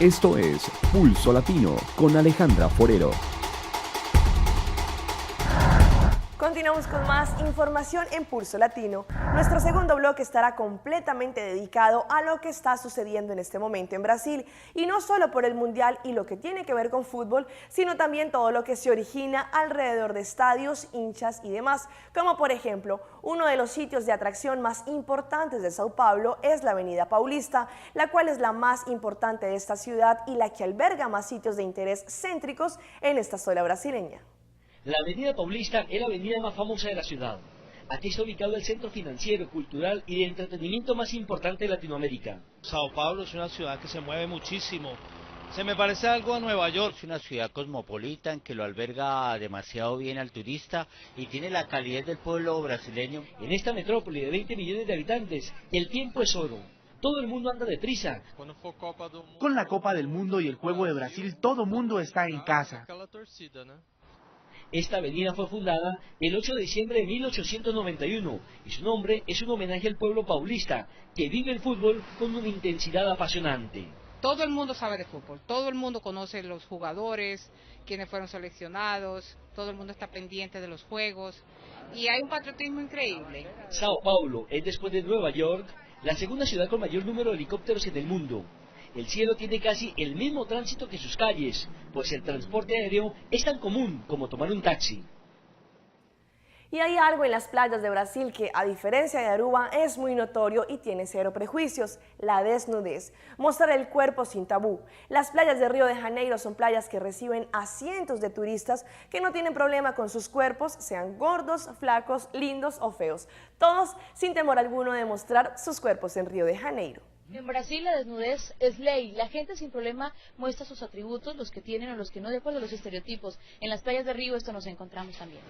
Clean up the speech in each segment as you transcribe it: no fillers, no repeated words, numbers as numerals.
Esto es Pulso Latino con Alejandra Forero. Continuamos con más información en Pulso Latino. Nuestro segundo bloque estará completamente dedicado a lo que está sucediendo en este momento en Brasil, y no solo por el Mundial y lo que tiene que ver con fútbol, sino también todo lo que se origina alrededor de estadios, hinchas y demás, como por ejemplo, uno de los sitios de atracción más importantes de Sao Paulo es la Avenida Paulista, la cual es la más importante de esta ciudad y la que alberga más sitios de interés céntricos en esta zona brasileña. La Avenida Paulista es la avenida más famosa de la ciudad. Aquí está ubicado el centro financiero, cultural y de entretenimiento más importante de Latinoamérica. Sao Paulo es una ciudad que se mueve muchísimo. Se me parece algo a Nueva York. Es una ciudad cosmopolita que lo alberga demasiado bien al turista y tiene la calidez del pueblo brasileño. En esta metrópoli de 20 millones de habitantes, el tiempo es oro. Todo el mundo anda deprisa. Con la Copa del Mundo y el Juego de Brasil, todo mundo está en casa. Esta avenida fue fundada el 8 de diciembre de 1891 y su nombre es un homenaje al pueblo paulista que vive el fútbol con una intensidad apasionante. Todo el mundo sabe de fútbol, todo el mundo conoce los jugadores, quienes fueron seleccionados, todo el mundo está pendiente de los juegos y hay un patriotismo increíble. Sao Paulo es, después de Nueva York, la segunda ciudad con mayor número de helicópteros en el mundo. El cielo tiene casi el mismo tránsito que sus calles, pues el transporte aéreo es tan común como tomar un taxi. Y hay algo en las playas de Brasil que, a diferencia de Aruba, es muy notorio y tiene cero prejuicios: la desnudez. Mostrar el cuerpo sin tabú. Las playas de Río de Janeiro son playas que reciben a cientos de turistas que no tienen problema con sus cuerpos, sean gordos, flacos, lindos o feos. Todos sin temor alguno de mostrar sus cuerpos en Río de Janeiro. En Brasil la desnudez es ley, la gente sin problema muestra sus atributos, los que tienen o los que no, de acuerdo a los estereotipos. En las playas de Río esto nos encontramos también.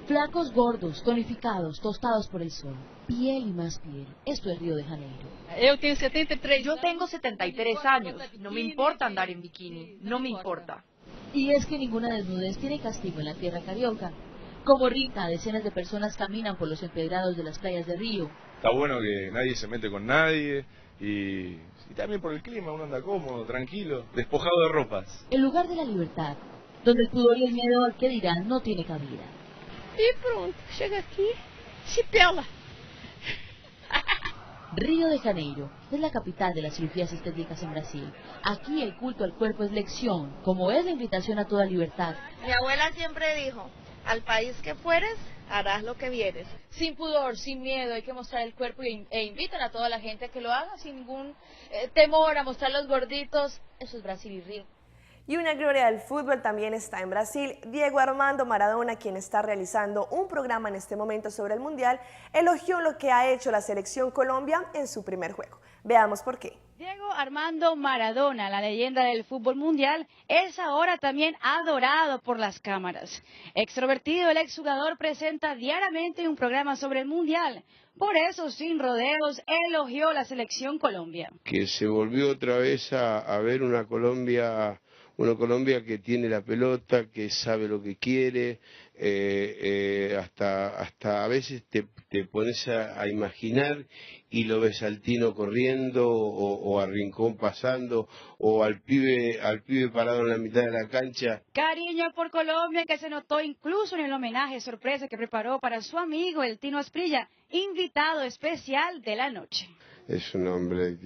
Flacos, gordos, tonificados, tostados por el sol, piel y más piel, esto es Río de Janeiro. Yo tengo 73 años, no me importa andar en bikini, no me importa. Y es que ninguna desnudez tiene castigo en la tierra carioca. Como Rita, decenas de personas caminan por los empedrados de las playas de Río. Está bueno que nadie se mete con nadie y también por el clima uno anda cómodo, tranquilo, despojado de ropas. El lugar de la libertad, donde el pudor y el miedo al que dirán no tiene cabida. Y pronto, llega aquí, se pela. Río de Janeiro es la capital de las cirugías estéticas en Brasil. Aquí el culto al cuerpo es lección, como es la invitación a toda libertad. Mi abuela siempre dijo: al país que fueres, harás lo que vieres. Sin pudor, sin miedo, hay que mostrar el cuerpo e invitan a toda la gente a que lo haga sin ningún temor a mostrar los gorditos. Eso es Brasil y Río. Y una gloria del fútbol también está en Brasil. Diego Armando Maradona, quien está realizando un programa en este momento sobre el Mundial, elogió lo que ha hecho la selección Colombia en su primer juego. Veamos por qué. Diego Armando Maradona, la leyenda del fútbol mundial, es ahora también adorado por las cámaras. Extrovertido, el exjugador presenta diariamente un programa sobre el mundial. Por eso, sin rodeos, elogió la selección Colombia. Que se volvió otra vez a ver una Colombia que tiene la pelota, que sabe lo que quiere, hasta a veces te pones a imaginar y lo ves al Tino corriendo o a Rincón pasando o al pibe parado en la mitad de la cancha. Cariño por Colombia que se notó incluso en el homenaje sorpresa que preparó para su amigo el Tino Asprilla, invitado especial de la noche. Es un hombre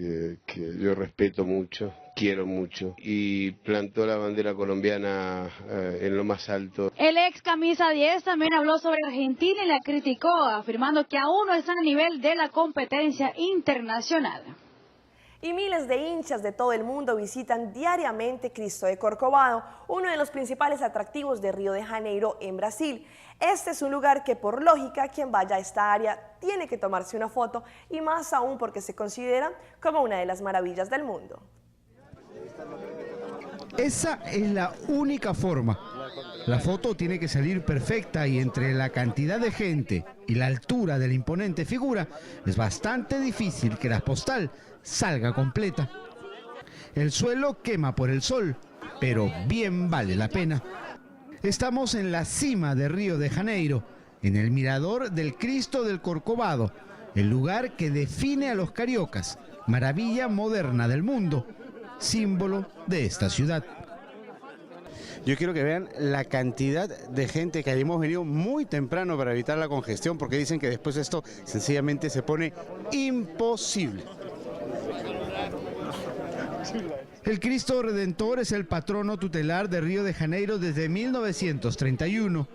que yo respeto mucho, quiero mucho, y plantó la bandera colombiana en lo más alto. El ex camisa 10 también habló sobre Argentina y la criticó, afirmando que aún no están a nivel de la competencia internacional. Y miles de hinchas de todo el mundo visitan diariamente Cristo de Corcovado, uno de los principales atractivos de Río de Janeiro en Brasil. Este es un lugar que, por lógica, quien vaya a esta área tiene que tomarse una foto, y más aún porque se considera como una de las maravillas del mundo. Esa es la única forma. La foto tiene que salir perfecta y entre la cantidad de gente y la altura de la imponente figura es bastante difícil que la postal salga completa. El suelo quema por el sol, pero bien vale la pena. Estamos en la cima de Río de Janeiro, en el mirador del Cristo del Corcovado, el lugar que define a los cariocas, maravilla moderna del mundo. símbolo de esta ciudad. Yo quiero que vean la cantidad de gente que hemos venido muy temprano para evitar la congestión, porque dicen que después esto sencillamente se pone imposible. El Cristo Redentor es el patrono tutelar de Río de Janeiro desde 1931.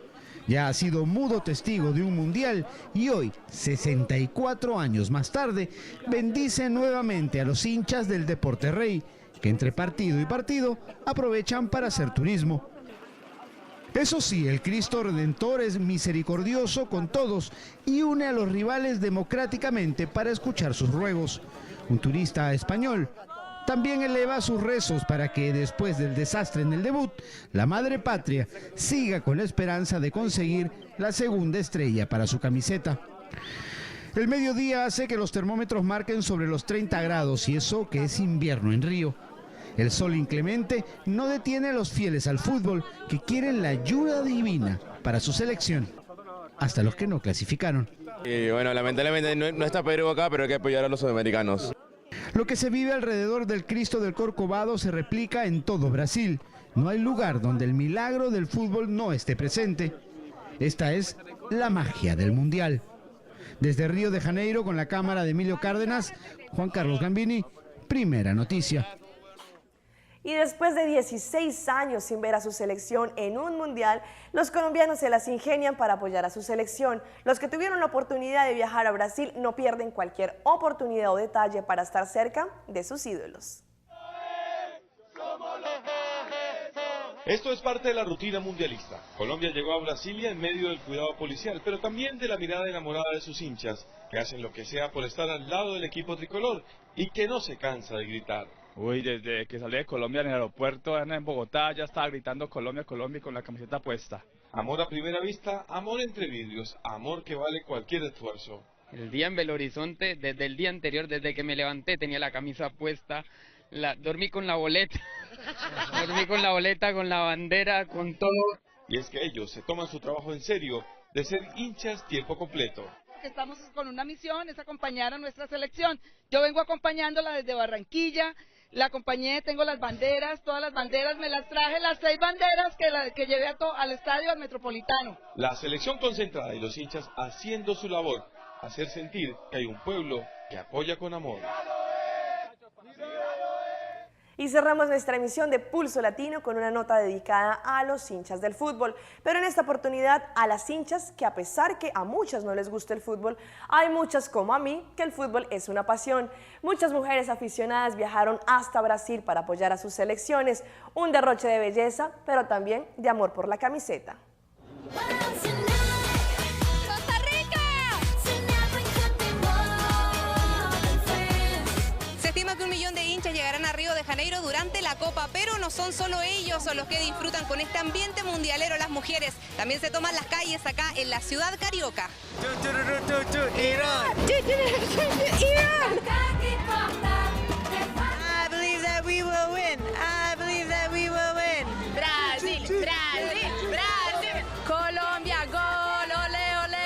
Ya ha sido mudo testigo de un mundial y hoy, 64 años más tarde, bendice nuevamente a los hinchas del Deporte Rey, que entre partido y partido aprovechan para hacer turismo. Eso sí, el Cristo Redentor es misericordioso con todos y une a los rivales democráticamente para escuchar sus ruegos. Un turista español también eleva sus rezos para que después del desastre en el debut, la madre patria siga con la esperanza de conseguir la segunda estrella para su camiseta. El mediodía hace que los termómetros marquen sobre los 30 grados y eso que es invierno en Río. El sol inclemente no detiene a los fieles al fútbol que quieren la ayuda divina para su selección, hasta los que no clasificaron. Y bueno, lamentablemente no está Perú acá, pero hay que apoyar a los sudamericanos. Lo que se vive alrededor del Cristo del Corcovado se replica en todo Brasil. No hay lugar donde el milagro del fútbol no esté presente. Esta es la magia del Mundial. Desde Río de Janeiro, con la cámara de Emilio Cárdenas, Juan Carlos Gambini, Primera Noticia. Y después de 16 años sin ver a su selección en un mundial, los colombianos se las ingenian para apoyar a su selección. Los que tuvieron la oportunidad de viajar a Brasil no pierden cualquier oportunidad o detalle para estar cerca de sus ídolos. Esto es parte de la rutina mundialista. Colombia llegó a Brasilia en medio del cuidado policial, pero también de la mirada enamorada de sus hinchas, que hacen lo que sea por estar al lado del equipo tricolor y que no se cansa de gritar. Uy, desde que salí de Colombia en el aeropuerto en Bogotá ya estaba gritando Colombia, Colombia y con la camiseta puesta. Amor a primera vista, amor entre vidrios, amor que vale cualquier esfuerzo. El día en Belo Horizonte, desde el día anterior, desde que me levanté tenía la camisa puesta, dormí con la boleta, con la bandera, con todo. Y es que ellos se toman su trabajo en serio, de ser hinchas tiempo completo. Estamos con una misión, es acompañar a nuestra selección. Yo vengo acompañándola desde Barranquilla. La acompañé, tengo las banderas, todas las banderas, me las traje, las 6 banderas que llevé al estadio, al Metropolitano. La selección concentrada y los hinchas haciendo su labor, hacer sentir que hay un pueblo que apoya con amor. Y cerramos nuestra emisión de Pulso Latino con una nota dedicada a los hinchas del fútbol, pero en esta oportunidad a las hinchas que, a pesar que a muchas no les gusta el fútbol, hay muchas como a mí que el fútbol es una pasión. Muchas mujeres aficionadas viajaron hasta Brasil para apoyar a sus selecciones, un derroche de belleza, pero también de amor por la camiseta. Que 1 millón de hinchas llegarán a Río de Janeiro durante la Copa, pero no son solo ellos los que disfrutan con este ambiente mundialero. Las mujeres también se toman las calles acá en la ciudad carioca. I believe that we will win. I believe that we will win. Brasil, Brasil, Brasil. Colombia, gol, ole, ole.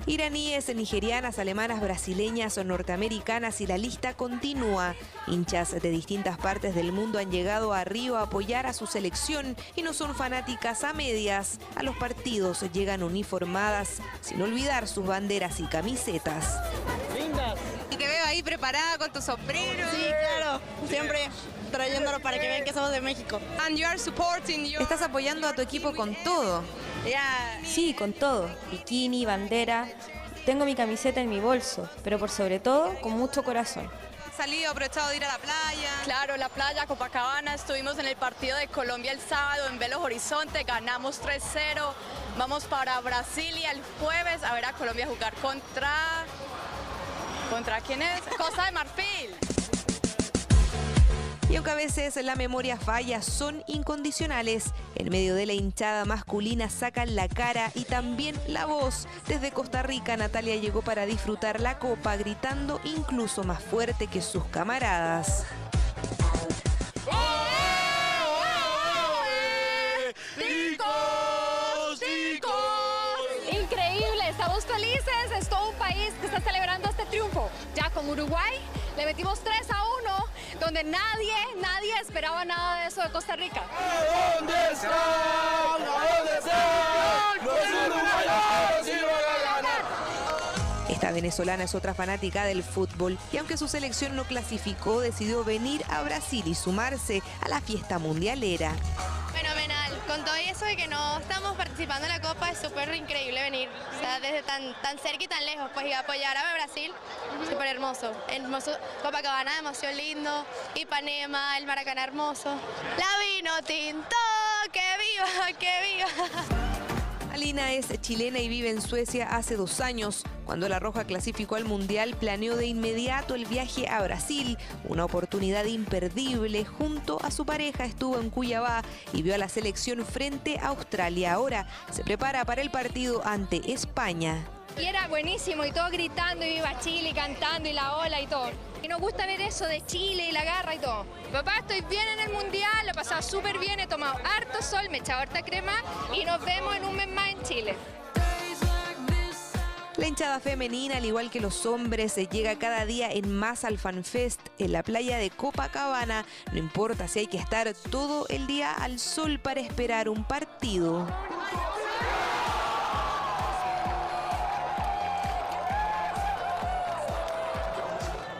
Iraníes, nigerianas, alemanas, brasileñas o norteamericanas y la lista continúa. Hinchas de distintas partes del mundo han llegado a Río a apoyar a su selección y no son fanáticas a medias. A los partidos llegan uniformadas, sin olvidar sus banderas y camisetas. Lindas. Y te veo ahí preparada con tu sombrero. Sí, claro. Siempre trayéndolo para que vean que somos de México. And you are supporting your... Estás apoyando a tu equipo con todo. Sí, con todo. Bikini, bandera. Tengo mi camiseta en mi bolso, pero por sobre todo, con mucho corazón. Salido, aprovechado de ir a la playa. Claro, la playa, Copacabana. Estuvimos en el partido de Colombia el sábado en Belo Horizonte. Ganamos 3-0. Vamos para Brasilia el jueves a ver a Colombia jugar contra... ¿Contra quién es? Costa de Marfil. Y aunque a veces la memoria falla, son incondicionales. En medio de la hinchada masculina sacan la cara y también la voz. Desde Costa Rica, Natalia llegó para disfrutar la copa, gritando incluso más fuerte que sus camaradas. Increíble, estamos felices. Es todo un país que está celebrando este triunfo. Ya con Uruguay Le metimos 3-1, donde nadie esperaba nada de eso de Costa Rica. ¿Dónde están? ¿Dónde están? Los uruguayos iban a ganar. Esta venezolana es otra fanática del fútbol y aunque su selección no clasificó, decidió venir a Brasil y sumarse a la fiesta mundialera. Fenomenal, con todo eso de que no estamos participando en la Copa es súper increíble venir, o sea, desde tan cerca y tan lejos, pues y apoyar a Brasil, súper hermoso, Copacabana demasiado lindo, Ipanema, el Maracaná hermoso, la vino tinto, que viva, que viva. Alina es chilena y vive en Suecia hace 2 años. Cuando la Roja clasificó al Mundial, planeó de inmediato el viaje a Brasil, una oportunidad imperdible. Junto a su pareja estuvo en Cuiabá y vio a la selección frente a Australia. Ahora se prepara para el partido ante España. Y era buenísimo y todo gritando y viva Chile, cantando y la ola y todo. Y nos gusta ver eso de Chile y la garra y todo. Papá, estoy bien en el Mundial, lo he pasado súper bien, he tomado harto sol, me he echado harta crema y nos vemos en un mes más en Chile. La hinchada femenina, al igual que los hombres, se llega cada día en más al FanFest en la playa de Copacabana. No importa si hay que estar todo el día al sol para esperar un partido.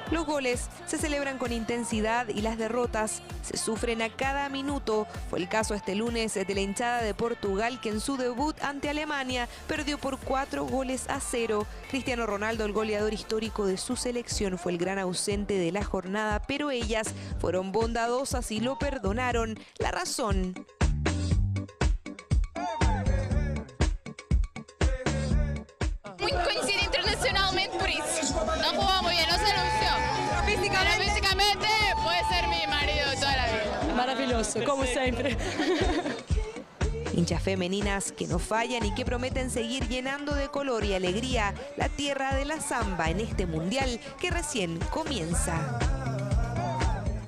Los goles se celebran con intensidad y las derrotas se sufren a cada minuto. Fue el caso este lunes de la hinchada de Portugal, que en su debut ante Alemania perdió por 4-0. Cristiano Ronaldo, el goleador histórico de su selección, fue el gran ausente de la jornada, pero ellas fueron bondadosas y lo perdonaron. La razón: Coincide internacionalmente por eso. No jugamos bien, no se lució. Físicamente puede ser mi marido toda la vida. Maravilloso, como siempre. Hinchas femeninas que no fallan y que prometen seguir llenando de color y alegría la tierra de la samba en este mundial que recién comienza.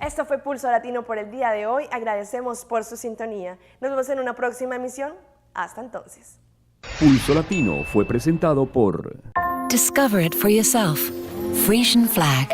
Esto fue Pulso Latino por el día de hoy. Agradecemos por su sintonía. Nos vemos en una próxima emisión. Hasta entonces. Pulso Latino fue presentado por Discover it for yourself. Frisian Flag.